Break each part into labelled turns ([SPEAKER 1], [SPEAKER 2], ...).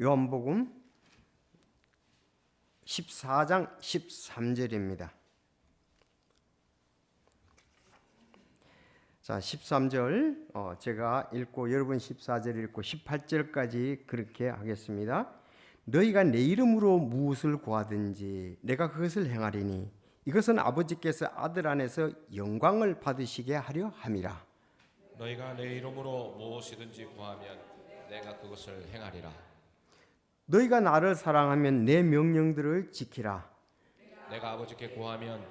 [SPEAKER 1] 요한복음 14장 13절입니다. 자, 13절 제가 읽고 여러분 14절 읽고 18절까지 그렇게 하겠습니다. 너희가 내 이름으로 무엇을 구하든지 내가 그것을 행하리니 이것은 아버지께서 아들 안에서 영광을 받으시게 하려 함이라.
[SPEAKER 2] 너희가 내 이름으로 무엇이든지 구하면 내가 그것을 행하리라.
[SPEAKER 1] 너희가 나를 사랑하면 내 명령들을 지키라.
[SPEAKER 2] 내가 아버지께 구하면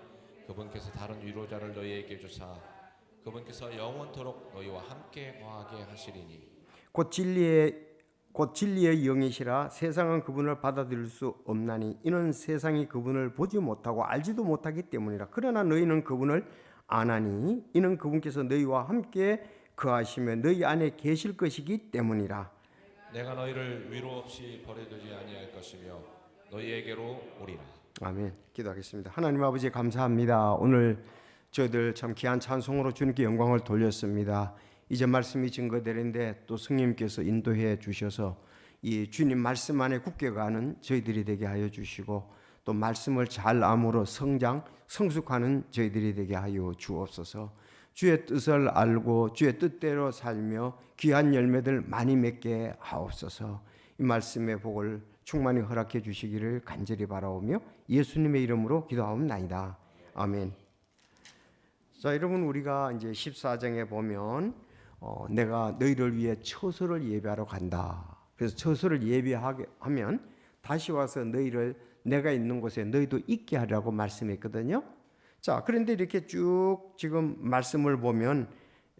[SPEAKER 2] 그분께서 다른 위로자를 너희에게 주사 그분께서 영원토록 너희와 함께 거하게 하시리니
[SPEAKER 1] 곧 진리의 영이시라. 세상은 그분을 받아들일 수 없나니 이는 세상이 그분을 보지 못하고 알지도 못하기 때문이라. 그러나 너희는 그분을 아나니 이는 그분께서 너희와 함께 거하시며 너희 안에 계실 것이기 때문이라.
[SPEAKER 2] 내가 너희를 위로 없이 버려두지 아니할 것이며 너희에게로 오리라.
[SPEAKER 1] 아멘. 기도하겠습니다. 하나님 아버지 감사합니다. 오늘 저희들 참 귀한 찬송으로 주님께 영광을 돌렸습니다. 이제 말씀이 증거되는데 또 성령님께서 인도해 주셔서 이 주님 말씀 안에 굳게 가는 저희들이 되게 하여 주시고 또 말씀을 잘 암으로 성숙하는 저희들이 되게 하여 주옵소서. 주의 뜻을 알고 주의 뜻대로 살며 귀한 열매들 많이 맺게 하옵소서. 이 말씀의 복을 충만히 허락해 주시기를 간절히 바라오며 예수님의 이름으로 기도하옵나이다. 아멘. 자, 여러분 우리가 이제 14장에 보면 내가 너희를 위해 처소를 예비하러 간다. 그래서 처소를 예비하게 하면 다시 와서 너희를 내가 있는 곳에 너희도 있게 하라고 말씀했거든요. 자, 그런데 이렇게 쭉 지금 말씀을 보면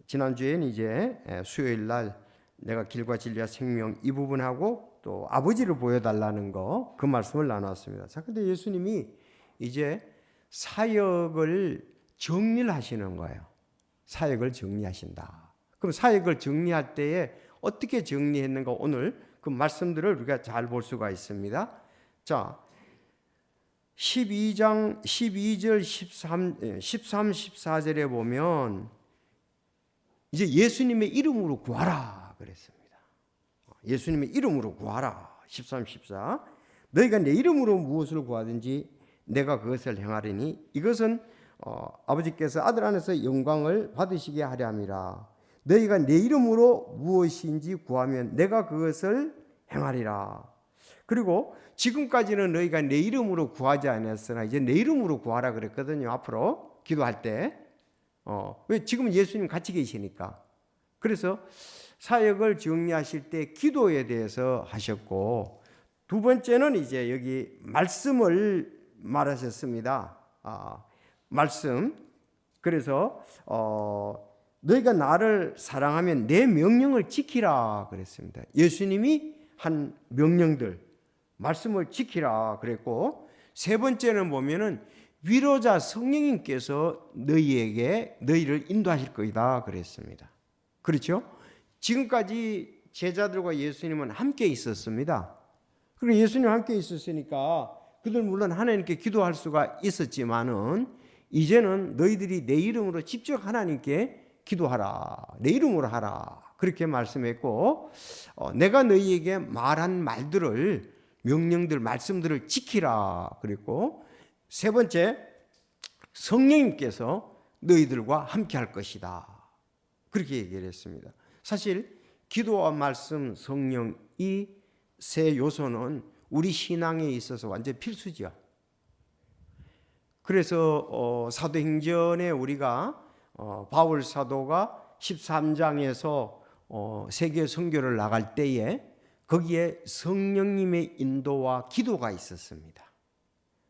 [SPEAKER 1] 지난주에는 이제 수요일 날 내가 길과 진리와 생명 이 부분하고 또 아버지를 보여달라는 거 그 말씀을 나눴습니다. 자, 근데 예수님이 이제 사역을 정리를 하시는 거예요. 사역을 정리하신다. 그럼 사역을 정리할 때에 어떻게 정리했는가 오늘 그 말씀들을 우리가 잘 볼 수가 있습니다. 자, 12장 12절 13, 14절에 보면 이제 예수님의 이름으로 구하라 그랬습니다. 예수님의 이름으로 구하라. 13, 14 너희가 내 이름으로 무엇을 구하든지 내가 그것을 행하리니 이것은 아버지께서 아들 안에서 영광을 받으시게 하려 함이라. 너희가 내 이름으로 무엇인지 구하면 내가 그것을 행하리라. 그리고 지금까지는 너희가 내 이름으로 구하지 않았으나 이제 내 이름으로 구하라 그랬거든요. 앞으로 기도할 때. 왜 지금 예수님 같이 계시니까. 그래서 사역을 정리하실 때 기도에 대해서 하셨고 두 번째는 이제 여기 말씀을 말하셨습니다. 말씀. 그래서 너희가 나를 사랑하면 내 명령을 지키라 그랬습니다. 예수님이 한 명령들 말씀을 지키라 그랬고 세 번째는 보면은 위로자 성령님께서 너희를 인도하실 거이다 그랬습니다. 그렇죠? 지금까지 제자들과 예수님은 함께 있었습니다. 그리고 예수님 함께 있었으니까 그들 물론 하나님께 기도할 수가 있었지만은 이제는 너희들이 내 이름으로 직접 하나님께 기도하라. 내 이름으로 하라. 그렇게 말씀했고 내가 너희에게 말한 말들을 명령들 말씀들을 지키라 그랬고 세 번째 성령님께서 너희들과 함께 할 것이다. 그렇게 얘기를 했습니다. 사실 기도와 말씀, 성령 이 세 요소는 우리 신앙에 있어서 완전 필수죠. 그래서 사도행전에 우리가 바울 사도가 13장에서 세계 선교를 나갈 때에 거기에 성령님의 인도와 기도가 있었습니다.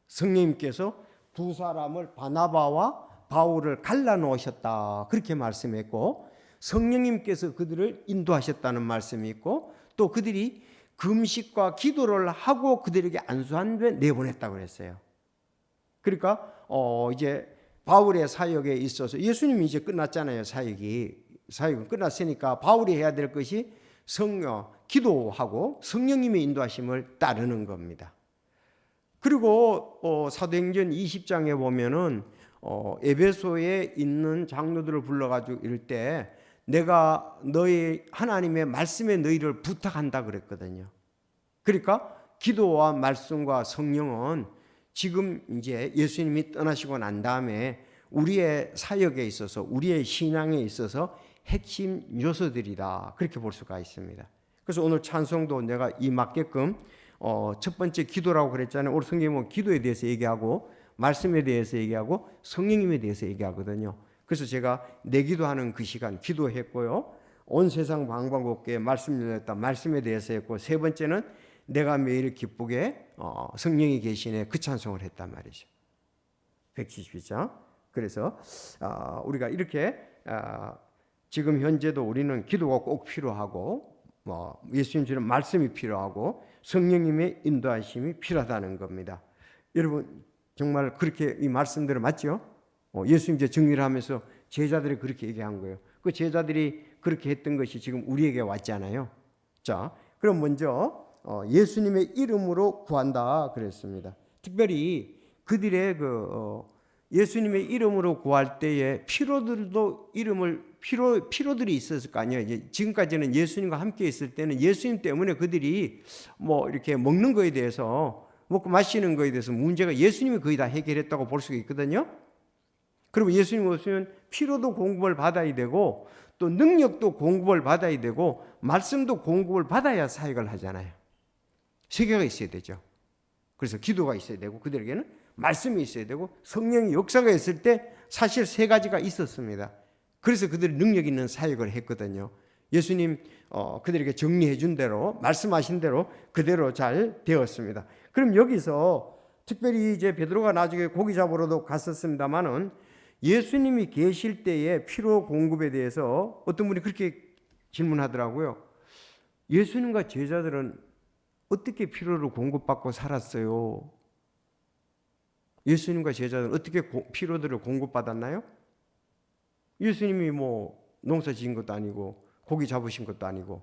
[SPEAKER 1] 성령님께서 두 사람을 바나바와 바울을 갈라놓으셨다 그렇게 말씀했고 성령님께서 그들을 인도하셨다는 말씀이 있고 또 그들이 금식과 기도를 하고 그들에게 안수한 뒤에 내보냈다고 그랬어요. 그러니까 이제 바울의 사역에 있어서 예수님이 이제 끝났잖아요. 사역은 끝났으니까 바울이 해야 될 것이 기도하고 성령님의 인도하심을 따르는 겁니다. 그리고 사도행전 20장에 보면은 에베소에 있는 장로들을 불러가지고 이럴 때 내가 너희 하나님의 말씀에 너희를 부탁한다 그랬거든요. 그러니까 기도와 말씀과 성령은 지금 이제 예수님이 떠나시고 난 다음에 우리의 사역에 있어서 우리의 신앙에 있어서 핵심 요소들이다. 그렇게 볼 수가 있습니다. 그래서 오늘 찬송도 내가 이 맞게끔 첫 번째 기도라고 그랬잖아요. 오늘 성경은 기도에 대해서 얘기하고 말씀에 대해서 얘기하고 성령님에 대해서 얘기하거든요. 그래서 제가 내 기도하는 그 시간 기도했고요. 온 세상 방방곡곡에 말씀 열렸다. 말씀에 대해서 했고 세 번째는 내가 매일 기쁘게 성령이 계시네 그 찬송을 했단 말이죠. 172장. 그래서 우리가 이렇게 지금 현재도 우리는 기도가 꼭 필요하고 예수님 주는 말씀이 필요하고 성령님의 인도하심이 필요하다는 겁니다. 여러분 정말 그렇게 이 말씀대로 맞죠? 예수님 이제 정리를 하면서 제자들이 그렇게 얘기한 거예요. 그 제자들이 그렇게 했던 것이 지금 우리에게 왔잖아요. 자, 그럼 먼저 예수님의 이름으로 구한다 그랬습니다. 특별히 그들의 예수님의 이름으로 구할 때에 피로들이 있었을 거 아니에요. 이제 지금까지는 예수님과 함께 있을 때는 예수님 때문에 그들이 이렇게 먹는 거에 대해서 먹고 마시는 거에 대해서 문제가 예수님이 거의 다 해결했다고 볼 수가 있거든요. 그리고 예수님 없으면 피로도 공급을 받아야 되고 또 능력도 공급을 받아야 되고 말씀도 공급을 받아야 사역을 하잖아요. 세 개가 있어야 되죠. 그래서 기도가 있어야 되고 그들에게는 말씀이 있어야 되고 성령의 역사가 있을 때 사실 세 가지가 있었습니다. 그래서 그들이 능력 있는 사역을 했거든요. 예수님 그들에게 정리해 준 대로 말씀하신 대로 그대로 잘 되었습니다. 그럼 여기서 특별히 이제 베드로가 나중에 고기 잡으러도 갔었습니다만은 예수님이 계실 때의 피로 공급에 대해서 어떤 분이 그렇게 질문하더라고요. 예수님과 제자들은 어떻게 피로를 공급받고 살았어요? 예수님과 제자들은 어떻게 피로들을 공급받았나요? 예수님이 농사 지은 것도 아니고 고기 잡으신 것도 아니고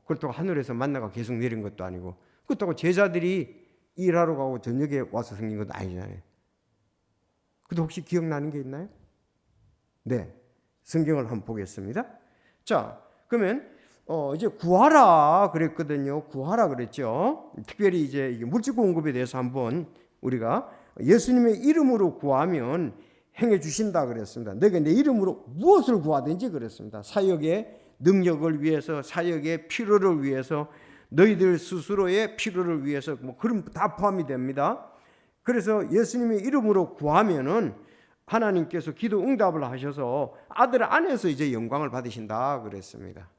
[SPEAKER 1] 그렇다고 하늘에서 만나가 계속 내린 것도 아니고 그렇다고 제자들이 일하러 가고 저녁에 와서 생긴 것도 아니잖아요. 근데 혹시 기억나는 게 있나요? 네, 성경을 한번 보겠습니다. 자, 그러면 이제 구하라 그랬거든요. 구하라 그랬죠. 특별히 이제 물질 공급에 대해서 한번 우리가 예수님의 이름으로 구하면 행해 주신다 그랬습니다. 너희가 내 이름으로 무엇을 구하든지 그랬습니다. 사역의 능력을 위해서, 사역의 필요를 위해서, 너희들 스스로의 필요를 위해서 그럼 다 포함이 됩니다. 그래서 예수님의 이름으로 구하면은 하나님께서 기도 응답을 하셔서 아들 안에서 이제 영광을 받으신다 그랬습니다.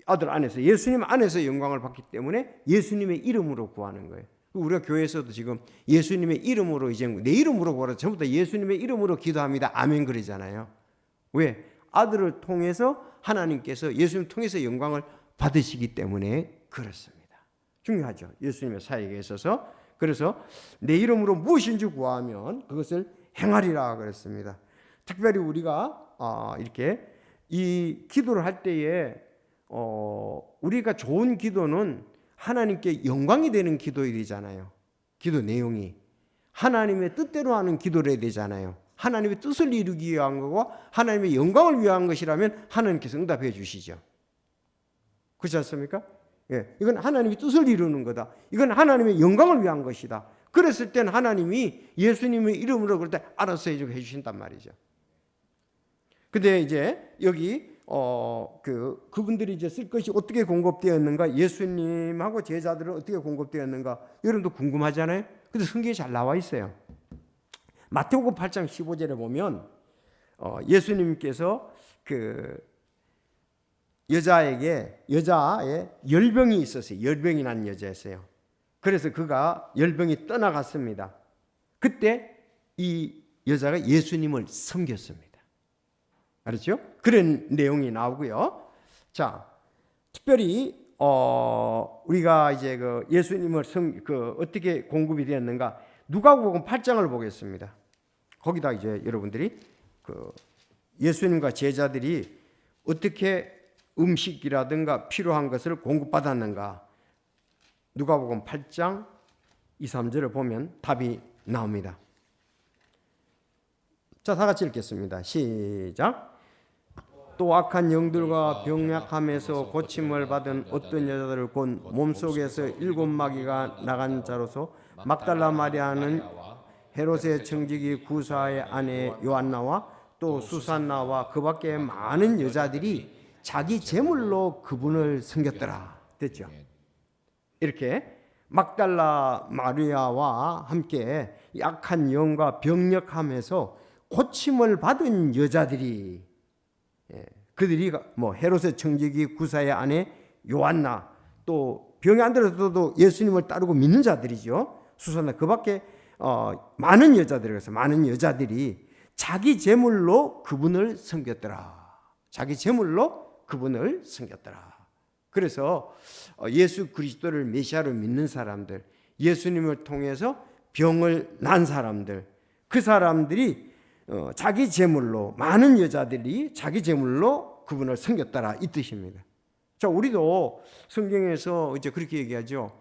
[SPEAKER 1] 아들 안에서, 예수님 안에서 영광을 받기 때문에 예수님의 이름으로 구하는 거예요. 우리가 교회에서도 지금 예수님의 이름으로 이제 내 이름으로 구하라 전부 다 예수님의 이름으로 기도합니다. 아멘 그러잖아요. 왜? 아들을 통해서 하나님께서 예수님 통해서 영광을 받으시기 때문에 그렇습니다. 중요하죠. 예수님의 사역에 있어서. 그래서 내 이름으로 무엇인지 구하면 그것을 행하리라 그랬습니다. 특별히 우리가 이렇게 이 기도를 할 때에 우리가 좋은 기도는 하나님께 영광이 되는 기도해야 되잖아요. 기도 내용이 하나님의 뜻대로 하는 기도를 해야 되잖아요. 하나님의 뜻을 이루기 위한 거고 하나님의 영광을 위한 것이라면 하나님께서 응답해 주시죠. 그렇지 않습니까? 예, 이건 하나님의 뜻을 이루는 거다. 이건 하나님의 영광을 위한 것이다. 그랬을 때는 하나님이 예수님의 이름으로 그럴 때 알아서 해주신단 말이죠. 근데 이제 여기 그분들이 이제 쓸 것이 어떻게 공급되었는가, 예수님하고 제자들은 어떻게 공급되었는가, 여러분도 궁금하잖아요. 근데 성경에 잘 나와 있어요. 마태복음 8장 15절에 보면 예수님께서 여자의 열병이 있었어요. 열병이 난 여자였어요. 그래서 그가 열병이 떠나갔습니다. 그때 이 여자가 예수님을 섬겼습니다. 알았죠? 그런 내용이 나오고요. 자, 특별히 우리가 이제 예수님을 어떻게 공급이 되었는가? 누가복음 8장을 보겠습니다. 거기다 이제 여러분들이 예수님과 제자들이 어떻게 음식이라든가 필요한 것을 공급받았는가? 누가복음 8장 2, 3절을 보면 답이 나옵니다. 자, 다 같이 읽겠습니다. 시작. 또 악한 영들과 병약함에서 고침을 받은 어떤 여자들을 곧 몸속에서 7마귀가 나간 자로서 막달라 마리아는 헤롯의 청지기 구사의 아내 요한나와 또 수산나와 그 밖에 많은 여자들이 자기 제물로 그분을 섬겼더라. 됐죠? 이렇게 막달라 마리아와 함께 약한 영과 병력함에서 고침을 받은 여자들이, 그들이 뭐 헤롯의 청지기 구사의 아내 요한나, 또 병이 안 들어서도 예수님을 따르고 믿는 자들이죠. 수산나, 그 밖에 많은 여자들에서 많은 여자들이 자기 제물로 그분을 섬겼더라. 자기 제물로 그분을 섬겼더라. 그래서 예수 그리스도를 메시아로 믿는 사람들, 예수님을 통해서 병을 난 사람들, 그 사람들이 자기 제물로, 많은 여자들이 자기 제물로 그분을 섬겼더라, 이 뜻입니다. 자, 우리도 성경에서 이제 그렇게 얘기하죠.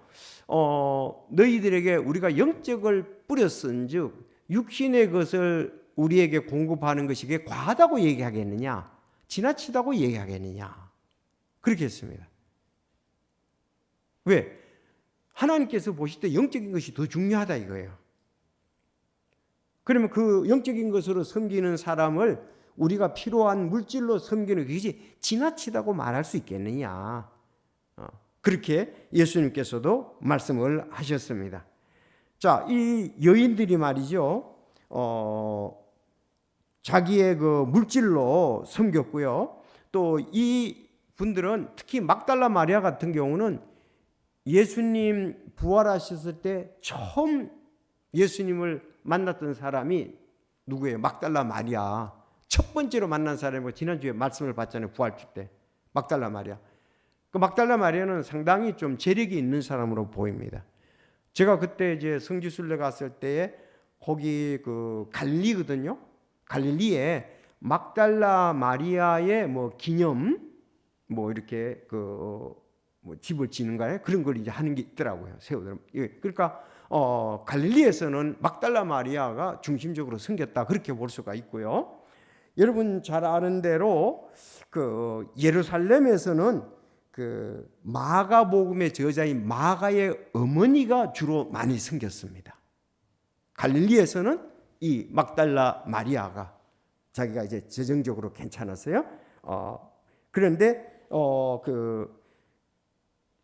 [SPEAKER 1] 너희들에게 우리가 영적을 뿌렸은즉 육신의 것을 우리에게 공급하는 것이 과하다고 얘기하겠느냐, 지나치다고 얘기하겠느냐, 그렇게 했습니다. 왜? 하나님께서 보실 때 영적인 것이 더 중요하다 이거예요. 그러면 그 영적인 것으로 섬기는 사람을 우리가 필요한 물질로 섬기는 것이 지나치다고 말할 수 있겠느냐, 그렇게 예수님께서도 말씀을 하셨습니다. 자, 이 여인들이 말이죠, 자기의 그 물질로 섬겼고요. 또 이 분들은 특히 막달라 마리아 같은 경우는 예수님 부활하셨을 때 처음 예수님을 만났던 사람이 누구예요? 막달라 마리아. 첫 번째로 만난 사람이고, 지난주에 말씀을 봤잖아요. 부활주 때. 막달라 마리아. 그 막달라 마리아는 상당히 좀 재력이 있는 사람으로 보입니다. 제가 그때 이제 성지순례 갔을 때에 거기 그 갈릴리거든요. 갈릴리에 막달라 마리아의 뭐 기념 뭐 이렇게 그 뭐 집을 짓는가요? 그런 걸 이제 하는 게 있더라고요. 세우더라고요. 그러니까 갈릴리에서는 막달라 마리아가 중심적으로 섬겼다, 그렇게 볼 수가 있고요. 여러분 잘 아는 대로 그 예루살렘에서는 그 마가복음의 저자인 마가의 어머니가 주로 많이 섬겼습니다. 갈릴리에서는 이 막달라 마리아가 자기가 이제 재정적으로 괜찮았어요. 그런데 그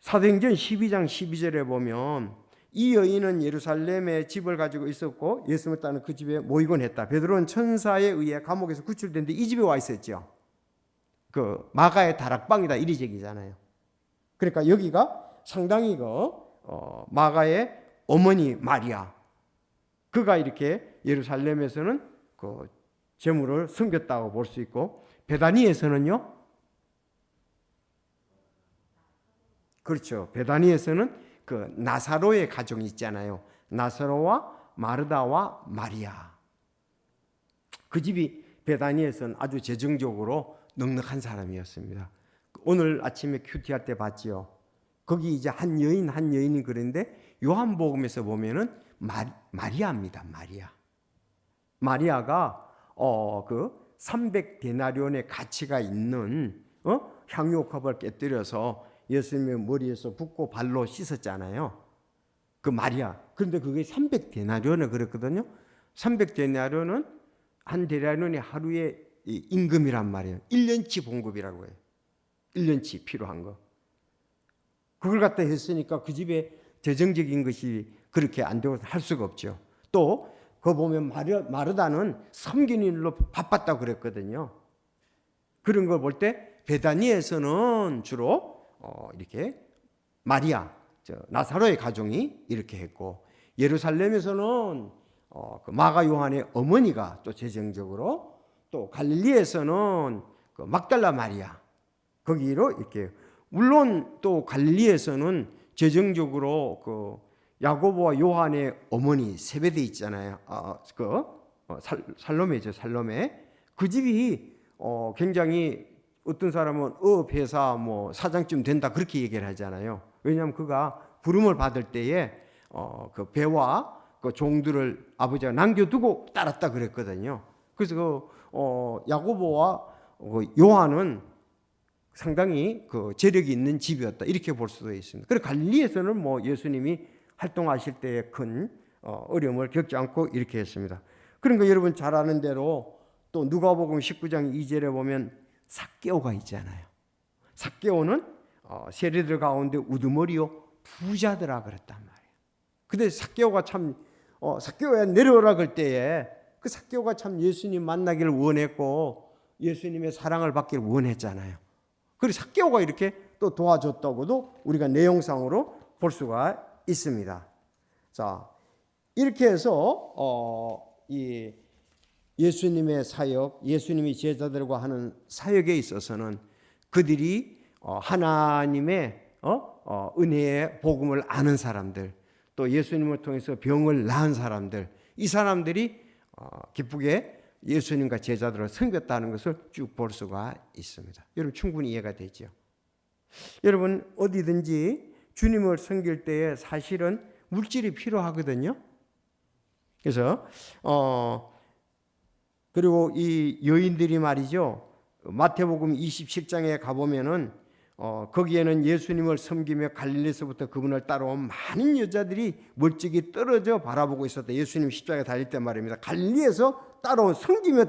[SPEAKER 1] 사도행전 12장 12절에 보면 이 여인은 예루살렘에 집을 가지고 있었고 예수님을 따르는 그 집에 모이곤 했다. 베드로는 천사에 의해 감옥에서 구출됐는데 이 집에 와 있었죠. 그 마가의 다락방이다, 이리 얘기잖아요. 그러니까 여기가 상당히 마가의 어머니 마리아, 그가 이렇게 예루살렘에서는 그 재물을 섬겼다고 볼 수 있고, 베다니에서는요, 그렇죠. 베다니에서는 그 나사로의 가정이 있잖아요. 나사로와 마르다와 마리아. 그 집이 베다니에서는 아주 재정적으로 넉넉한 사람이었습니다. 오늘 아침에 큐티할 때 봤지요. 거기 이제 한 여인이 그런데 요한복음에서 보면은 마리아입니다. 마리아가 그 300데나리온의 가치가 있는 향유옥합을 깨뜨려서 예수님의 머리에서 붓고 발로 씻었잖아요. 그 마리아. 그런데 그게 300데나리온을 그랬거든요. 300데나리온은 한 데나리온이 하루의 임금이란 말이에요. 1년치 봉급이라고 해요. 1년치 필요한 거. 그걸 갖다 했으니까 그 집에 재정적인 것이 그렇게 안 되고 할 수가 없죠. 또 그거 보면 마르다는 섬기는 일로 바빴다고 그랬거든요. 그런 걸 볼 때 베다니에서는 주로 이렇게 마리아, 나사로의 가정이 이렇게 했고, 예루살렘에서는 그 마가 요한의 어머니가 또 재정적으로, 또 갈릴리에서는 그 막달라 마리아, 거기로 이렇게, 물론 또 갈릴리에서는 재정적으로 그 야고보와 요한의 어머니 세베대 있잖아요. 살로메죠, 살로메. 그 집이 굉장히, 어떤 사람은 회사 뭐 사장쯤 된다, 그렇게 얘기를 하잖아요. 왜냐하면 그가 부름을 받을 때에 그 배와 그 종들을 아버지가 남겨두고 따랐다 그랬거든요. 그래서 야고보와 요한은 상당히 그 재력이 있는 집이었다 이렇게 볼 수도 있습니다. 그리고 갈릴리에서는 뭐 예수님이 활동하실 때의 큰 어려움을 겪지 않고 이렇게 했습니다. 그러니까 여러분 잘 아는 대로 또 누가복음 19장 2절에 보면 삭개오가 있잖아요. 삭개오는 세리들 가운데 우두머리요 부자더라 그랬단 말이에요. 근데 삭개오가 참 삭개오야 내려오라 그럴 때에 그 삭개오가 참 예수님 만나기를 원했고 예수님의 사랑을 받기를 원했잖아요. 그리고 삭개오가 이렇게 또 도와줬다고도 우리가 내용상으로 볼 수가 있습니다. 자, 이렇게 해서 이 예수님의 사역, 예수님이 제자들과 하는 사역에 있어서는 그들이 하나님의 은혜의 복음을 아는 사람들, 또 예수님을 통해서 병을 나은 사람들, 이 사람들이 기쁘게 예수님과 제자들을 섬겼다는 것을 쭉 볼 수가 있습니다. 여러분 충분히 이해가 되죠? 여러분 어디든지 주님을 섬길 때에 사실은 물질이 필요하거든요. 그래서 그리고 이 여인들이 말이죠. 마태복음 27장에 가보면은 거기에는 예수님을 섬기며 갈릴리에서부터 그분을 따라온 많은 여자들이 멀찍이 떨어져 바라보고 있었다. 예수님 십자가에 달릴 때 말입니다. 갈릴리에서 따라온 섬기며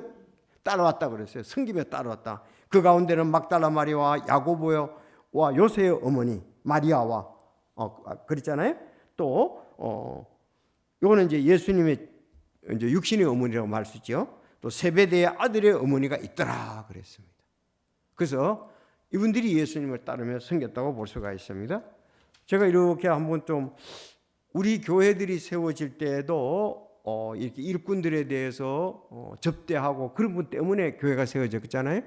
[SPEAKER 1] 따라왔다 그랬어요. 섬기며 따라왔다. 그 가운데는 막달라 마리아와 야고보와 요새의 어머니 마리아와 그랬잖아요. 또 이거는 이제 예수님의 이제 육신의 어머니라고 말 수 있죠. 또 세베대의 아들의 어머니가 있더라 그랬습니다. 그래서 이분들이 예수님을 따르며 섬겼다고 볼 수가 있습니다. 제가 이렇게 한번 좀 우리 교회들이 세워질 때에도 이렇게 일꾼들에 대해서 접대하고 그런 분 때문에 교회가 세워졌잖아요.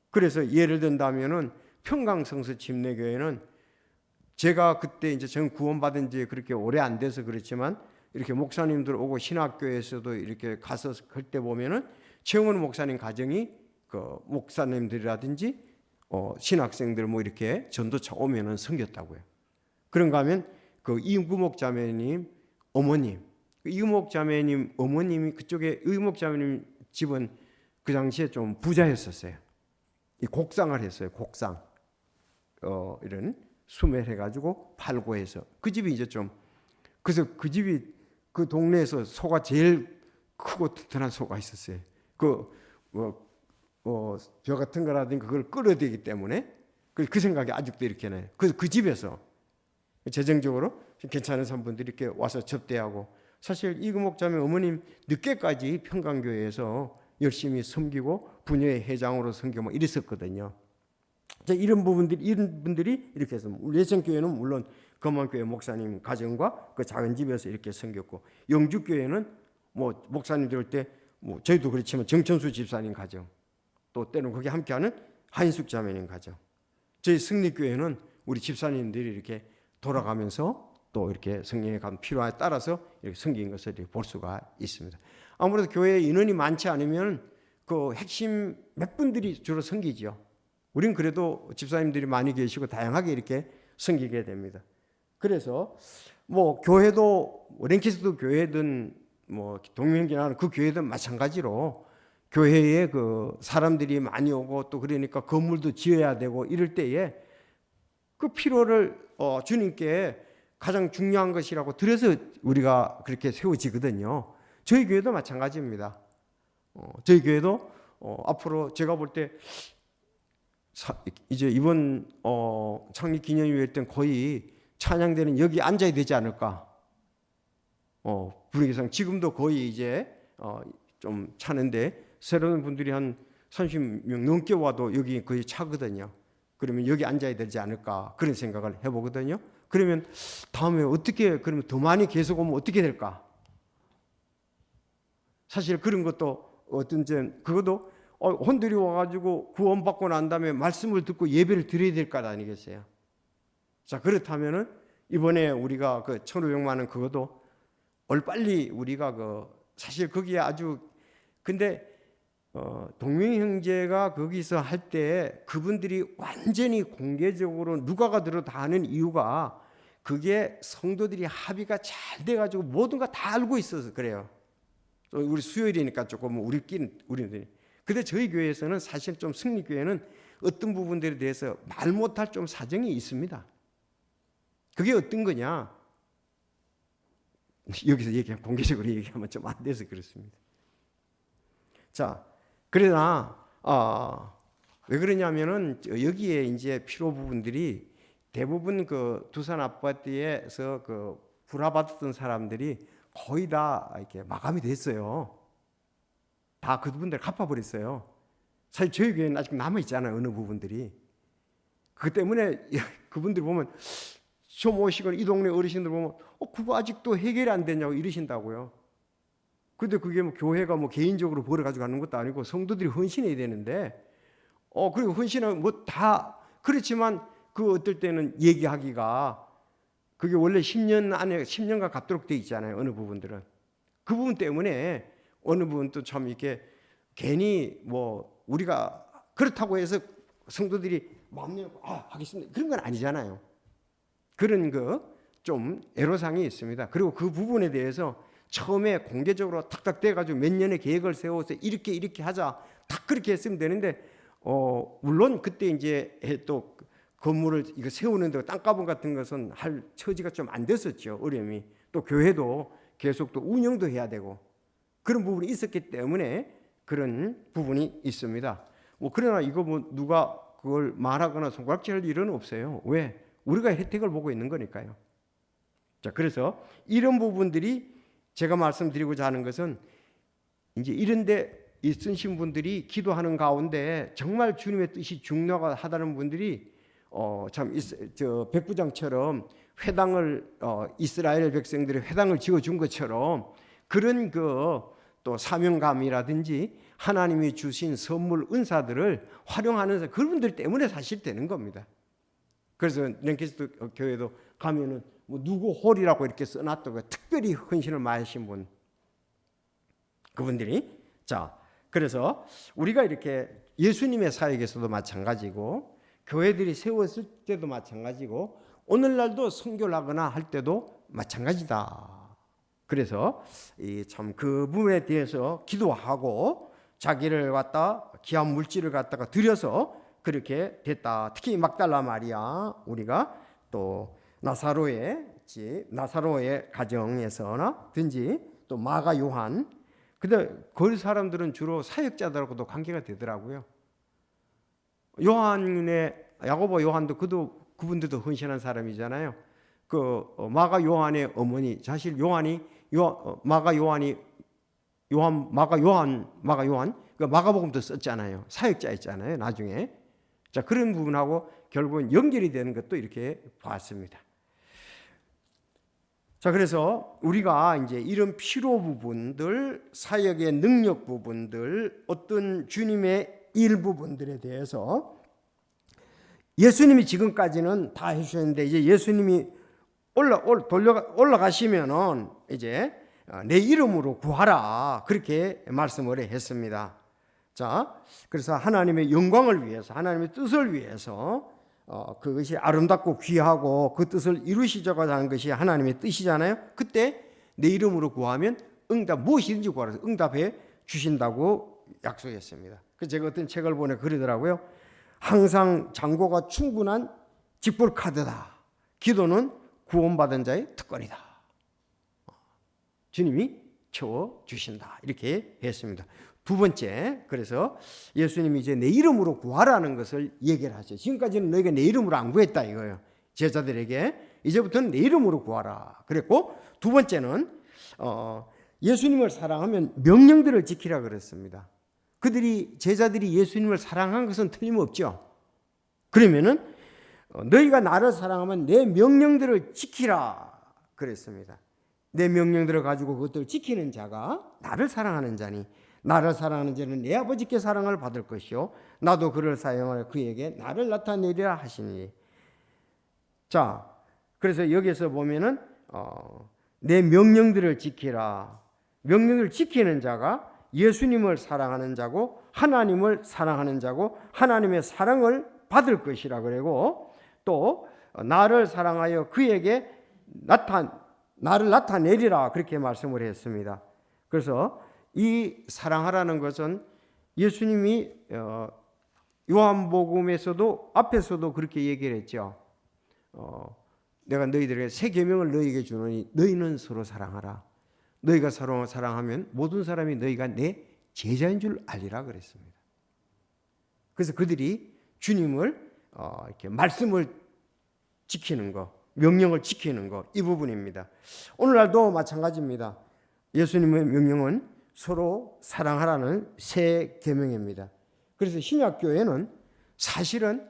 [SPEAKER 1] 그래서 예를 든다면은 평강성서 침례교회는 제가 그때 이제 전 구원받은 지 그렇게 오래 안 돼서 그렇지만 이렇게 목사님들 오고 신학교에서도 이렇게 가서 할 때 보면은 최영원 목사님 가정이 그 목사님들이라든지 신학생들 뭐 이렇게 전도차 오면은 섬겼다고요. 그런가 하면 그 이금옥 자매님 어머님, 이금옥 자매님 어머님이 그쪽에 이금옥 자매님 집은 그 당시에 좀 부자였었어요. 이 곡상을 했어요. 곡상 이런 수매해가지고 팔고 해서 그 집이 이제 좀 그래서 그 집이 그 동네에서 소가 제일 크고 튼튼한 소가 있었어요. 벼 같은 거라든지 그걸 끌어대기 때문에 그 생각이 아직도 이렇게 나요. 그래서 그 집에서 재정적으로 괜찮은 사람분들이 이렇게 와서 접대하고 사실 이금옥 자매 어머님 늦게까지 평강교회에서 열심히 섬기고 부녀의 회장으로 섬기고 뭐 이랬었거든요. 이런 분들이 이렇게 해서 예성교회는 물론 검안교회 목사님 가정과 그 작은 집에서 이렇게 섬겼고 영주교회는 뭐 목사님 들을 때 뭐 저희도 그렇지만 정천수 집사님 가정 또 때로는 거기 함께하는 한숙 자매님 가정 저희 승리교회는 우리 집사님들이 이렇게 돌아가면서 또 이렇게 성령의 감 필요에 따라서 이렇게 섬긴 것을 이렇게 볼 수가 있습니다. 아무래도 교회에 인원이 많지 않으면 그 핵심 몇 분들이 주로 섬기죠. 우린 그래도 집사님들이 많이 계시고 다양하게 이렇게 섬기게 됩니다. 그래서 뭐 교회도 랭키스도 교회든 뭐 동명교회나 그 교회든 마찬가지로 교회에 그 사람들이 많이 오고 또 그러니까 건물도 지어야 되고 이럴 때에 그 필요를 주님께 가장 중요한 것이라고 들어서 우리가 그렇게 세워지거든요. 저희 교회도 마찬가지입니다. 저희 교회도 앞으로 제가 볼 때 이제 이번 창립 기념일회 때 거의 찬양대는 여기 앉아야 되지 않을까. 분위기상 지금도 거의 이제 좀 차는데 새로운 분들이 한 30명 넘게 와도 여기 거의 차거든요. 그러면 여기 앉아야 되지 않을까 그런 생각을 해보거든요. 그러면 다음에 어떻게 그러면 더 많이 계속 오면 어떻게 될까? 사실 그런 것도 어떤지 그것도 혼들이 와가지고 구원받고 난 다음에 말씀을 듣고 예배를 드려야 될 것 아니겠어요? 자 그렇다면은 이번에 우리가 그 1,500만 원 그것도 빨리 우리가 사실 거기에 아주 근데 동명형제가 거기서 할 때 그분들이 완전히 공개적으로 누가가 들어 다 하는 이유가 그게 성도들이 합의가 잘 돼가지고 모든 거 다 알고 있어서 그래요. 우리 수요일이니까 조금 우리끼리 근데 저희 교회에서는 사실 좀 승리교회는 어떤 부분들에 대해서 말 못할 좀 사정이 있습니다. 그게 어떤 거냐? 여기서 공개적으로 얘기하면 좀 안 돼서 그렇습니다. 자, 그러나 왜 그러냐면은 여기에 이제 필요 부분들이 대부분 그 두산 아파트에서 그 불화받았던 사람들이 거의 다 이렇게 마감이 됐어요. 다 그분들 갚아버렸어요. 사실 저희 교회는 아직 남아 있잖아요. 어느 부분들이. 그 때문에 그분들 보면 좀 오시고 이 동네 어르신들 보면 그거 아직도 해결이 안 되냐고 이러신다고요. 근데 그게 뭐 교회가 뭐 개인적으로 벌어가지고 가는 것도 아니고 성도들이 헌신해야 되는데 그리고 헌신은 뭐 다 그렇지만 그 어떨 때는 얘기하기가 그게 원래 10년 안에 10년간 갚도록 돼 있잖아요. 어느 부분들은 그 부분 때문에 어느 부분도 참 이렇게 괜히 뭐 우리가 그렇다고 해서 성도들이 마음 내고 하겠습니다 그런 건 아니잖아요. 그런 거 좀 애로사항이 있습니다. 그리고 그 부분에 대해서 처음에 공개적으로 탁탁 떼가지고 몇 년의 계획을 세워서 이렇게 하자 딱 그렇게 했으면 되는데 물론 그때 이제 또 건물을 이거 세우는데 땅값은 같은 것은 할 처지가 좀 안 됐었죠. 어려움이 또 교회도 계속 또 운영도 해야 되고 그런 부분이 있었기 때문에 그런 부분이 있습니다. 뭐 그러나 이거 뭐 누가 그걸 말하거나 손가락질할 일은 없어요. 왜? 우리가 혜택을 보고 있는 거니까요. 자, 그래서 이런 부분들이 제가 말씀드리고자 하는 것은 이제 이런데 있으신 분들이 기도하는 가운데 정말 주님의 뜻이 중요하다는 분들이 참 백부장처럼 회당을 이스라엘 백성들의 회당을 지어준 것처럼 그런 그 또 사명감이라든지 하나님이 주신 선물 은사들을 활용하는 그분들 때문에 사실 되는 겁니다. 그래서 랭캐스터 교회도 가면은 뭐 누구 홀이라고 이렇게 써놨다고 특별히 헌신을 많이 하신 분 그분들이 자 그래서 우리가 이렇게 예수님의 사역에서도 마찬가지고 교회들이 세웠을 때도 마찬가지고 오늘날도 선교를 하거나 할 때도 마찬가지다. 그래서 참 그 부분에 대해서 기도하고 자기를 갖다 귀한 물질을 갖다가 들여서 그렇게 됐다. 특히 막달라 마리아 우리가 또 나사로의 가정에서나든지 또 마가 요한 근데 그 사람들은 주로 사역자들하고도 관계가 되더라고요. 야고보 요한도 그분들도 헌신한 사람이잖아요. 그 마가 요한의 어머니 사실 마가 요한 그 마가복음도 썼잖아요. 사역자였잖아요. 나중에 자 그런 부분하고 결국은 연결이 되는 것도 이렇게 봤습니다. 자 그래서 우리가 이제 이런 필요 부분들, 사역의 능력 부분들, 어떤 주님의 일 부분들에 대해서 예수님이 지금까지는 다 해주셨는데 이제 예수님이 올라가시면은 이제 내 이름으로 구하라 그렇게 말씀을 했습니다. 자, 그래서 하나님의 영광을 위해서, 하나님의 뜻을 위해서 그것이 아름답고 귀하고 그 뜻을 이루시자고 하는 것이 하나님의 뜻이잖아요. 그때 내 이름으로 구하면 무엇이든지 구하라 응답해 주신다고 약속했습니다. 그래서 제가 어떤 책을 보내 그러더라고요. 항상 잔고가 충분한 직불 카드다. 기도는 구원받은 자의 특권이다. 주님이 채워주신다. 이렇게 했습니다. 두 번째, 그래서 예수님이 이제 내 이름으로 구하라는 것을 얘기를 하죠. 지금까지는 너희가 내 이름으로 안 구했다 이거예요. 제자들에게 이제부터는 내 이름으로 구하라. 그랬고 두 번째는 예수님을 사랑하면 명령들을 지키라 그랬습니다. 제자들이 예수님을 사랑한 것은 틀림없죠. 그러면은 너희가 나를 사랑하면 내 명령들을 지키라 그랬습니다. 내 명령들을 가지고 그것들을 지키는 자가 나를 사랑하는 자니 나를 사랑하는 자는 내 아버지께 사랑을 받을 것이요 나도 그를 사용하여 그에게 나를 나타내리라 하시니. 자, 그래서 여기서 보면은 내 명령들을 지키라. 명령을 지키는 자가 예수님을 사랑하는 자고 하나님을 사랑하는 자고 하나님의 사랑을 받을 것이라 그러고 또 나를 사랑하여 그에게 나를 나타내리라 그렇게 말씀을 했습니다. 그래서 이 사랑하라는 것은 예수님이 요한복음에서도 앞에서도 그렇게 얘기를 했죠. 내가 너희들에게 새 계명을 너희에게 주노니 너희는 서로 사랑하라. 너희가 서로 사랑하면 모든 사람이 너희가 내 제자인 줄 알리라 그랬습니다. 그래서 그들이 주님을 이렇게 말씀을 지키는 거, 명령을 지키는 거, 이 부분입니다. 오늘날도 마찬가지입니다. 예수님의 명령은 서로 사랑하라는 새 계명입니다. 그래서 신약교회는 사실은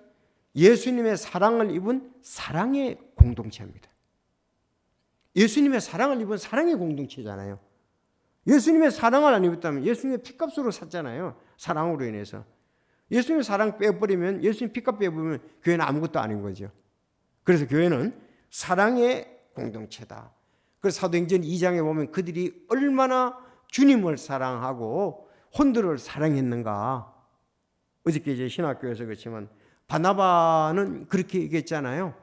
[SPEAKER 1] 예수님의 사랑을 입은 사랑의 공동체입니다. 예수님의 사랑을 입은 사랑의 공동체잖아요. 예수님의 사랑을 안 입었다면 예수님의 피값으로 샀잖아요. 사랑으로 인해서. 예수님의 사랑 빼버리면, 예수님 피값 빼버리면 교회는 아무것도 아닌 거죠. 그래서 교회는 사랑의 공동체다. 그래서 사도행전 2장에 보면 그들이 얼마나 주님을 사랑하고 혼들을 사랑했는가. 어저께 이제 신학교에서 그렇지만 바나바는 그렇게 얘기했잖아요.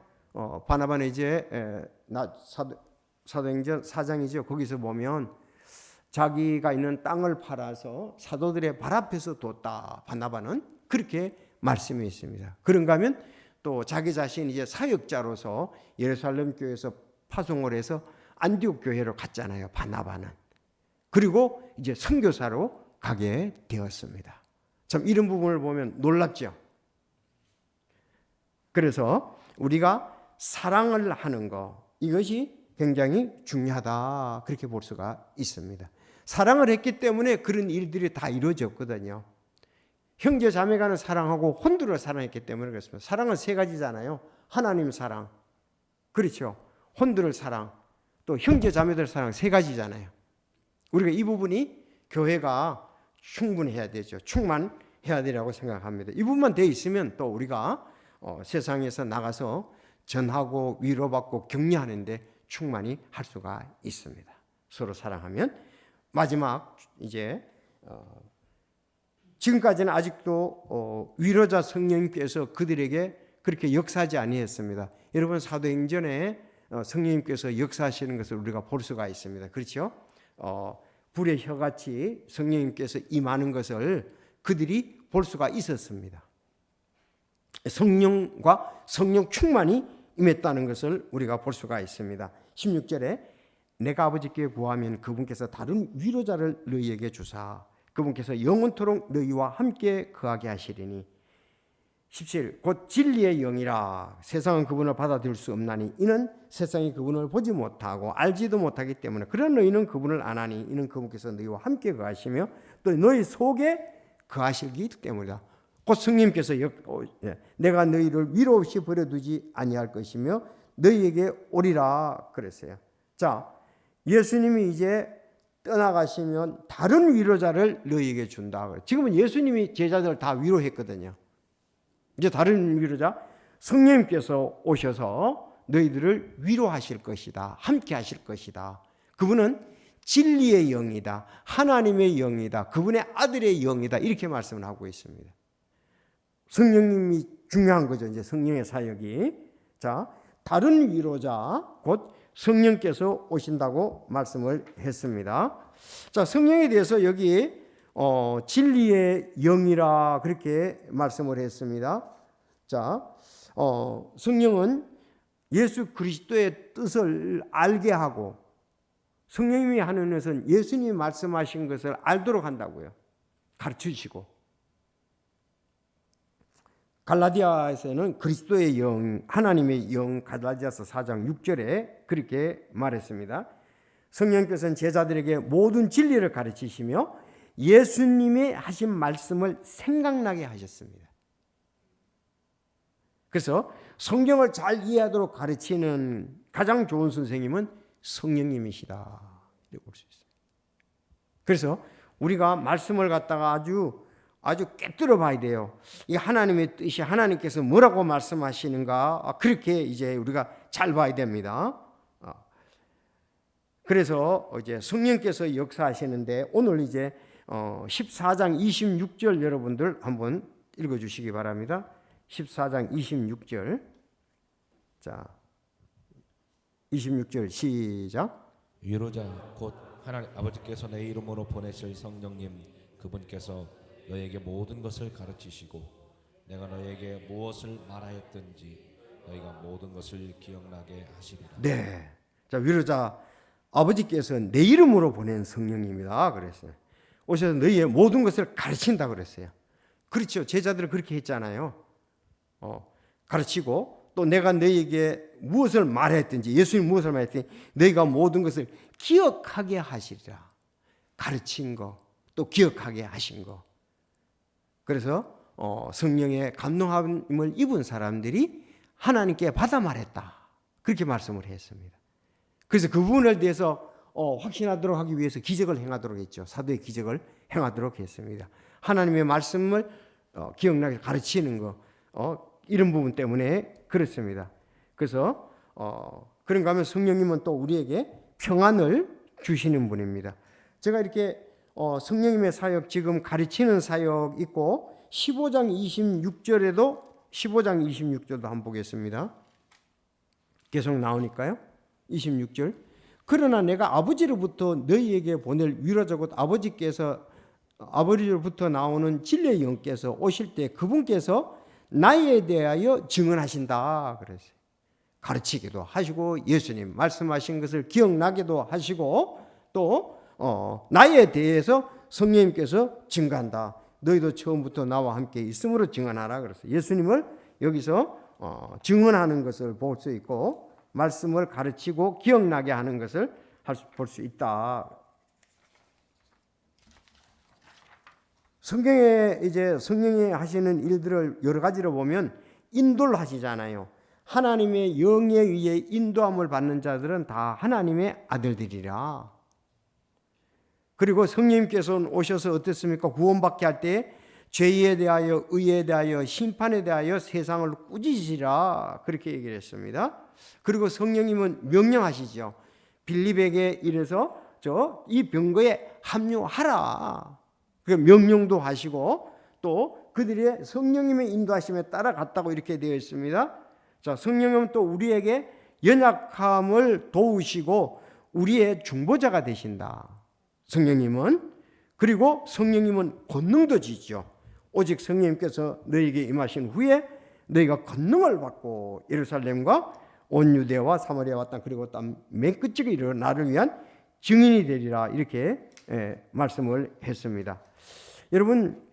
[SPEAKER 1] 바나바는 이제 사도행전 4장이죠. 거기서 보면 자기가 있는 땅을 팔아서 사도들의 발 앞에서 뒀다. 바나바는 그렇게 말씀이 있습니다. 그런가 하면 또 자기 자신이 이제 사역자로서 예루살렘 교회에서 파송을 해서 안디옥 교회로 갔잖아요. 바나바는. 그리고 이제 선교사로 가게 되었습니다. 참 이런 부분을 보면 놀랍죠. 그래서 우리가 사랑을 하는 것, 이것이 굉장히 중요하다, 그렇게 볼 수가 있습니다. 사랑을 했기 때문에 그런 일들이 다 이루어졌거든요. 형제 자매 간을 사랑하고 혼들을 사랑했기 때문에 그렇습니다. 사랑은 세 가지잖아요. 하나님 사랑, 그렇죠. 혼들을 사랑, 또 형제 자매들 사랑, 세 가지잖아요. 우리가 이 부분이 교회가 충분해야 되죠. 충만해야 되라고 생각합니다. 이 부분만 돼 있으면 또 우리가 세상에서 나가서 전하고 위로받고 격려하는데 충만히 할 수가 있습니다. 서로 사랑하면. 마지막 이제 지금까지는 아직도 위로자 성령님께서 그들에게 그렇게 역사하지 아니했습니다. 여러분 사도행전에 성령님께서 역사하시는 것을 우리가 볼 수가 있습니다. 그렇죠? 불의 혀같이 성령님께서 임하는 것을 그들이 볼 수가 있었습니다. 성령과 성령 충만이 임했다는 것을 우리가 볼 수가 있습니다. 16절에 내가 아버지께 구하면 그분께서 다른 위로자를 너희에게 주사 그분께서 영원토록 너희와 함께 거하게 하시리니 17 곧 진리의 영이라 세상은 그분을 받아들일 수 없나니 이는 세상이 그분을 보지 못하고 알지도 못하기 때문에 그런 너희는 그분을 아나니 이는 그분께서 너희와 함께 거하시며 또 너희 속에 거하시기 때문이다. 곧 성령님께서 내가 너희를 위로 없이 버려두지 아니할 것이며 너희에게 오리라 그랬어요. 자, 예수님이 이제 떠나가시면 다른 위로자를 너희에게 준다. 지금은 예수님이 제자들을 다 위로했거든요. 이제 다른 위로자 성령님께서 오셔서 너희들을 위로하실 것이다. 함께 하실 것이다. 그분은 진리의 영이다. 하나님의 영이다. 그분의 아들의 영이다. 이렇게 말씀을 하고 있습니다. 성령님이 중요한 거죠. 이제 성령의 사역이. 자, 다른 위로자 곧 성령께서 오신다고 말씀을 했습니다. 자, 성령에 대해서 여기 진리의 영이라 그렇게 말씀을 했습니다. 자, 성령은 예수 그리스도의 뜻을 알게 하고 성령님이 하는 것은 예수님이 말씀하신 것을 알도록 한다고요. 가르치시고. 갈라디아에서는 그리스도의 영, 하나님의 영, 갈라디아서 4장 6절에 그렇게 말했습니다. 성령께서는 제자들에게 모든 진리를 가르치시며 예수님이 하신 말씀을 생각나게 하셨습니다. 그래서 성경을 잘 이해하도록 가르치는 가장 좋은 선생님은 성령님이시다. 이렇게 볼 수 있어요. 그래서 우리가 말씀을 갖다가 아주 꿰뚫어 봐야 돼요. 이 하나님의 뜻이 하나님께서 뭐라고 말씀하시는가 그렇게 이제 우리가 잘 봐야 됩니다. 그래서 이제 성령께서 역사하시는데 오늘 이제 14장 26절 여러분들 한번 읽어주시기 바랍니다. 14장 26절. 자, 26절 시작.
[SPEAKER 2] 위로자 곧 하나님 아버지께서 내 이름으로 보내실 성령님 그분께서 너에게 모든 것을 가르치시고 내가 너에게 무엇을 말하였든지 너희가 모든 것을 기억나게 하시리라.
[SPEAKER 1] 네. 자, 위로자 아버지께서 내 이름으로 보낸 성령입니다. 그랬어요. 오셔서 너희의 모든 것을 가르친다 그랬어요. 그렇죠. 제자들은 그렇게 했잖아요. 가르치고 또 내가 너희에게 무엇을 말했든지 예수님 무엇을 말했든지 너희가 모든 것을 기억하게 하시리라. 가르친 거, 또 기억하게 하신 거. 그래서 성령의 감동함을 입은 사람들이 하나님께 받아 말했다. 그렇게 말씀을 했습니다. 그래서 그 부분에 대해서 확신하도록 하기 위해서 기적을 행하도록 했죠. 사도의 기적을 행하도록 했습니다. 하나님의 말씀을 기억나게 가르치는 거 이런 부분 때문에 그렇습니다. 그래서 그런가 하면 성령님은 또 우리에게 평안을 주시는 분입니다. 제가 이렇게 성령님의 사역 지금 가르치는 사역 있고 15장 26절도 한번 보겠습니다. 계속 나오니까요. 26절. 그러나 내가 아버지로부터 너희에게 보낼 위로자 곧 아버지로부터 나오는 진리의 영께서 오실 때 그분께서 나에 대하여 증언하신다 그랬어요. 가르치기도 하시고 예수님 말씀하신 것을 기억나게도 하시고 또 나에 대해서 성령님께서 증거한다. 너희도 처음부터 나와 함께 있음으로 증언하라 그랬어요. 예수님을 여기서 증언하는 것을 볼 수 있고 말씀을 가르치고 기억나게 하는 것을 볼 수 있다. 성경에 이제 성령이 하시는 일들을 여러 가지로 보면 인도를 하시잖아요. 하나님의 영에 의해 인도함을 받는 자들은 다 하나님의 아들들이라. 그리고 성령님께서 오셔서 어땠습니까? 구원받게 할 때 죄에 대하여 의에 대하여 심판에 대하여 세상을 꾸짖으시라 그렇게 얘기를 했습니다. 그리고 성령님은 명령하시죠. 빌립에게 이래서 이 병거에 합류하라. 그 명령도 하시고 또 그들의 성령님의 인도하심에 따라갔다고 이렇게 되어 있습니다. 자, 성령님은 또 우리에게 연약함을 도우시고 우리의 중보자가 되신다. 성령님은 그리고 성령님은 권능도 주시죠. 오직 성령님께서 너희에게 임하신 후에 너희가 권능을 받고 예루살렘과 온 유대와 사마리아와 땅 그리고 땅 맨 끝쪽에 이르러 나를 위한 증인이 되리라 이렇게 말씀을 했습니다. 여러분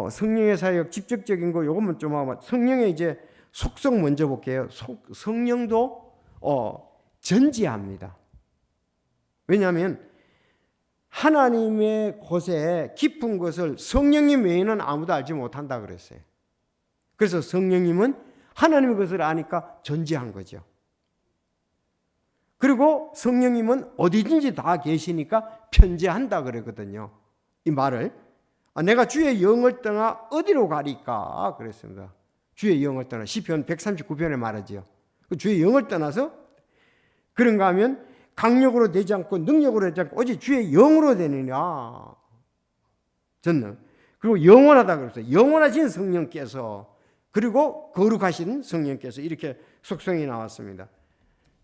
[SPEAKER 1] 성령의 사역 직접적인 거 요것만 좀 하면 성령의 이제 속성 먼저 볼게요. 성령도 전지합니다. 왜냐하면 하나님의 곳에 깊은 것을 성령님 외에는 아무도 알지 못한다 그랬어요. 그래서 성령님은 하나님의 것을 아니까 전지한 거죠. 그리고 성령님은 어디든지 다 계시니까 편지한다 그러거든요. 이 말을 내가 주의 영을 떠나 어디로 가리까 그랬습니다. 주의 영을 떠나 시편 139편에 말하지요. 주의 영을 떠나서 그런가 하면 강력으로 되지 않고 능력으로 되지 않고 오직 주의 영으로 되느냐. 전능. 그리고 영원하다 그랬어요. 영원하신 성령께서 그리고 거룩하신 성령께서 이렇게 속성이 나왔습니다.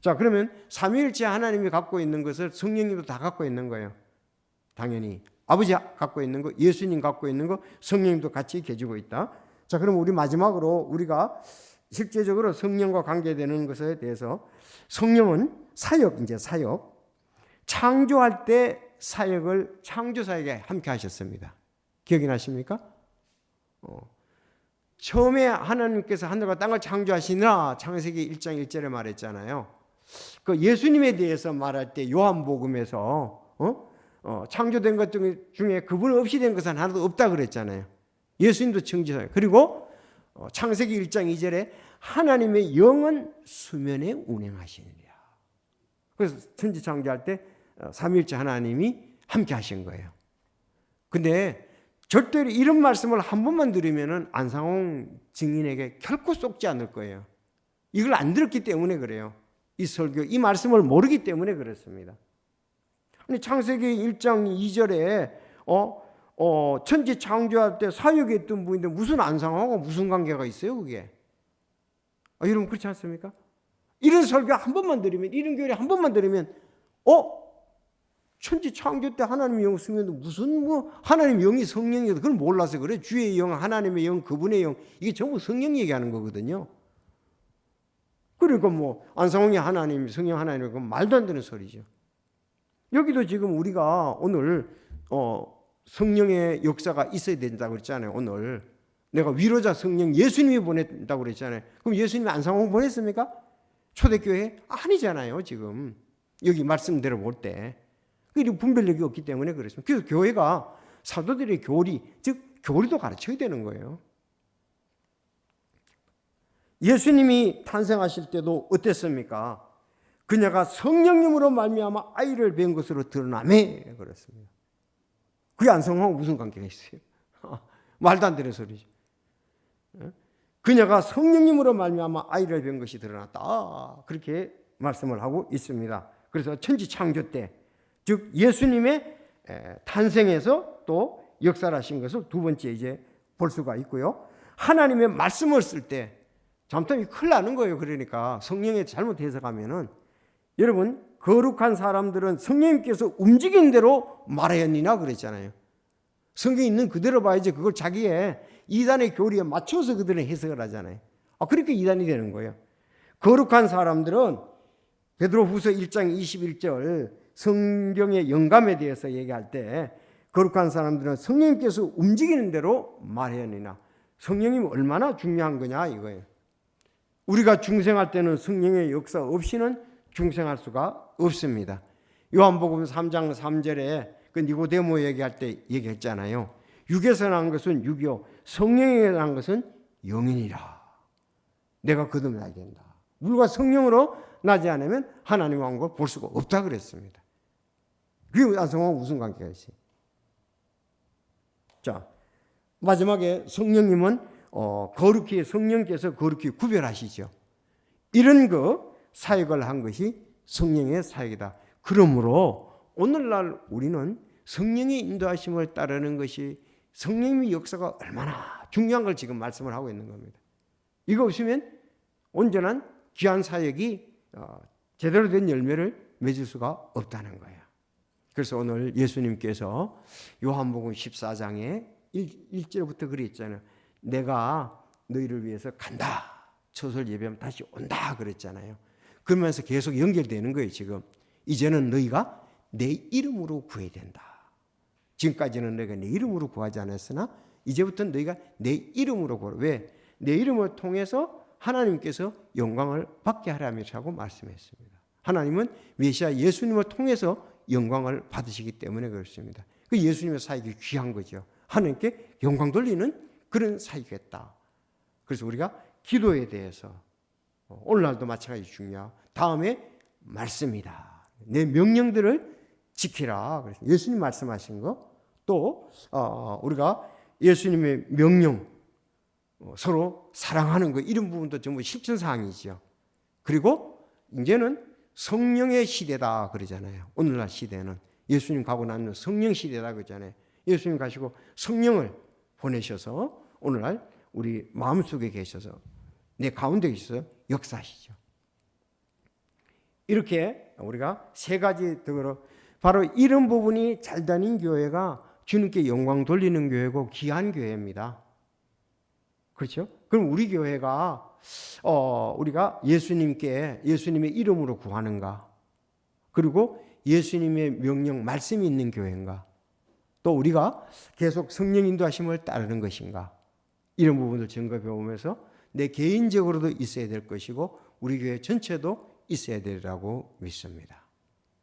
[SPEAKER 1] 자, 그러면 삼위일체 하나님이 갖고 있는 것을 성령님도 다 갖고 있는 거예요. 당연히 아버지 갖고 있는 거, 예수님 갖고 있는 거, 성령님도 같이 가지고 있다. 자, 그럼 우리 마지막으로 우리가 실제적으로 성령과 관계되는 것에 대해서 성령은 사역, 이제 사역. 창조할 때 사역을 창조 사역에 함께 하셨습니다. 기억이 나십니까? 처음에 하나님께서 하늘과 땅을 창조하시느라 창세기 1장 1절에 말했잖아요. 그 예수님에 대해서 말할 때 요한복음에서 창조된 것 중에 그분 없이 된 것은 하나도 없다 그랬잖아요. 예수님도 창조사예요. 그리고 창세기 1장 2절에 하나님의 영은 수면에 운행하시느니라. 그래서 천지 창조할 때 삼위일체 하나님이 함께 하신 거예요. 근데 절대로 이런 말씀을 한 번만 들으면은 안상홍 증인에게 결코 쏙지 않을 거예요. 이걸 안 들었기 때문에 그래요. 이 설교, 이 말씀을 모르기 때문에 그렇습니다. 아니, 창세기 1장 2절에 천지 창조할 때 사역했던 분인데 무슨 안상홍하고 무슨 관계가 있어요, 그게? 여러분 그렇지 않습니까? 이런 설교 한 번만 들으면, 이런 교리 한 번만 들으면 천지 창조 때 하나님의 영 성령도 무슨 뭐 하나님의 영이 성령이어도 그걸 몰라서 그래. 주의 영, 하나님의 영, 그분의 영 이게 전부 성령 얘기하는 거거든요. 그러니까 뭐 안상홍이 하나님, 성령 하나님 그 말도 안 되는 소리죠. 여기도 지금 우리가 오늘 성령의 역사가 있어야 된다고 그랬잖아요. 오늘 내가 위로자 성령 예수님이 보냈다고 그랬잖아요. 그럼 예수님이 안상홍 보냈습니까? 초대교회 아니잖아요. 지금 여기 말씀대로 볼 때. 그리고 분별력이 없기 때문에 그렇습니다. 그래서 교회가 사도들의 교리, 즉 교리도 가르쳐야 되는 거예요. 예수님이 탄생하실 때도 어땠습니까? 그녀가 성령님으로 말미암아 아이를 뵌 것으로 드러나매 그랬습니다. 그게 안성하고 무슨 관계가 있어요? 말도 안 되는 소리죠. 그녀가 성령님으로 말미암아 아이를 뵌 것이 드러났다. 그렇게 말씀을 하고 있습니다. 그래서 천지 창조 때, 즉 예수님의 탄생에서 또 역사를 하신 것을 두 번째 이제 볼 수가 있고요. 하나님의 말씀을 쓸 때 잘못하면 큰일 나는 거예요. 그러니까 성령에 잘못 해석하면은 여러분 거룩한 사람들은 성령님께서 움직이는 대로 말하였느냐 그랬잖아요. 성경에 있는 그대로 봐야지 그걸 자기의 이단의 교리에 맞춰서 그들은 해석을 하잖아요. 그러니까 이단이 되는 거예요. 거룩한 사람들은 베드로후서 1장 21절 성경의 영감에 대해서 얘기할 때 거룩한 사람들은 성령님께서 움직이는 대로 말하였느냐. 성령님이 얼마나 중요한 거냐 이거예요. 우리가 중생할 때는 성령의 역사 없이는 중생할 수가 없습니다. 요한복음 3장 3절에 그 니고데모 얘기할 때 얘기했잖아요. 육에서 난 것은 육이요 성령에 난 것은 영이니라. 내가 거듭나야 된다. 물과 성령으로 나지 않으면 하나님 왕국을 볼 수가 없다 그랬습니다. 그게 안성하고 무슨 관계가 있어요? 자, 마지막에 성령님은 거룩히 성령께서 거룩히 구별하시죠. 이런 사역을 한 것이 성령의 사역이다. 그러므로 오늘날 우리는 성령의 인도하심을 따르는 것이 성령의 역사가 얼마나 중요한 걸 지금 말씀을 하고 있는 겁니다. 이거 없으면 온전한 귀한 사역이 제대로 된 열매를 맺을 수가 없다는 거예요. 그래서 오늘 예수님께서 요한복음 14장에 1절부터 그랬잖아요. 내가 너희를 위해서 간다. 처소를 예비하면 다시 온다 그랬잖아요. 그러면서 계속 연결되는 거예요. 지금 이제는 너희가 내 이름으로 구해야 된다. 지금까지는 너희가 내 이름으로 구하지 않았으나 이제부터는 너희가 내 이름으로 구하라. 왜? 내 이름을 통해서 하나님께서 영광을 받게 하라고 말씀했습니다. 하나님은 메시아 예수님을 통해서 영광을 받으시기 때문에 그렇습니다. 그 예수님의 사역이 귀한 거죠. 하나님께 영광 돌리는 그런 사역이겠다. 그래서 우리가 기도에 대해서 오늘날도 마찬가지 중요하고 다음에 말씀이다. 내 명령들을 지키라. 그래서 예수님 말씀하신 거 또 우리가 예수님의 명령 서로 사랑하는 거 이런 부분도 전부 실천사항이죠. 그리고 이제는 성령의 시대다 그러잖아요. 오늘날 시대는 예수님 가고 나면 성령 시대다 그러잖아요. 예수님 가시고 성령을 보내셔서 오늘날 우리 마음속에 계셔서 내 가운데 계셔서 역사하시죠. 이렇게 우리가 세 가지 덕으로 바로 이런 부분이 잘 다닌 교회가 주님께 영광 돌리는 교회고 귀한 교회입니다. 그렇죠? 그럼 우리 교회가 우리가 예수님의 이름으로 구하는가? 그리고 예수님의 명령 말씀이 있는 교회인가? 또 우리가 계속 성령 인도하심을 따르는 것인가? 이런 부분을 점검해 보면서 내 개인적으로도 있어야 될 것이고 우리 교회 전체도 있어야 되리라고 믿습니다.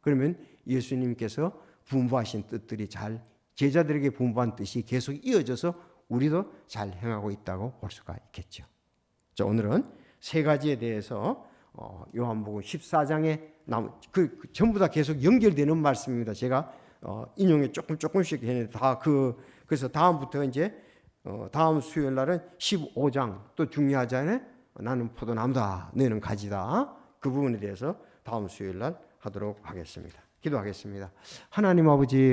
[SPEAKER 1] 그러면 예수님께서 분부하신 뜻들이 잘 제자들에게 분부한 뜻이 계속 이어져서 우리도 잘 행하고 있다고 볼 수가 있겠죠. 자, 오늘은 세 가지에 대해서 요한복음 14장에 전부 다 계속 연결되는 말씀입니다. 제가 인용에 조금씩 했는데 그래서 다음부터 이제 다음 수요일 날은 15장 또 중요하잖아요. 나는 포도나무다, 너희는 가지다. 그 부분에 대해서 다음 수요일 날 하도록 하겠습니다. 기도하겠습니다. 하나님 아버지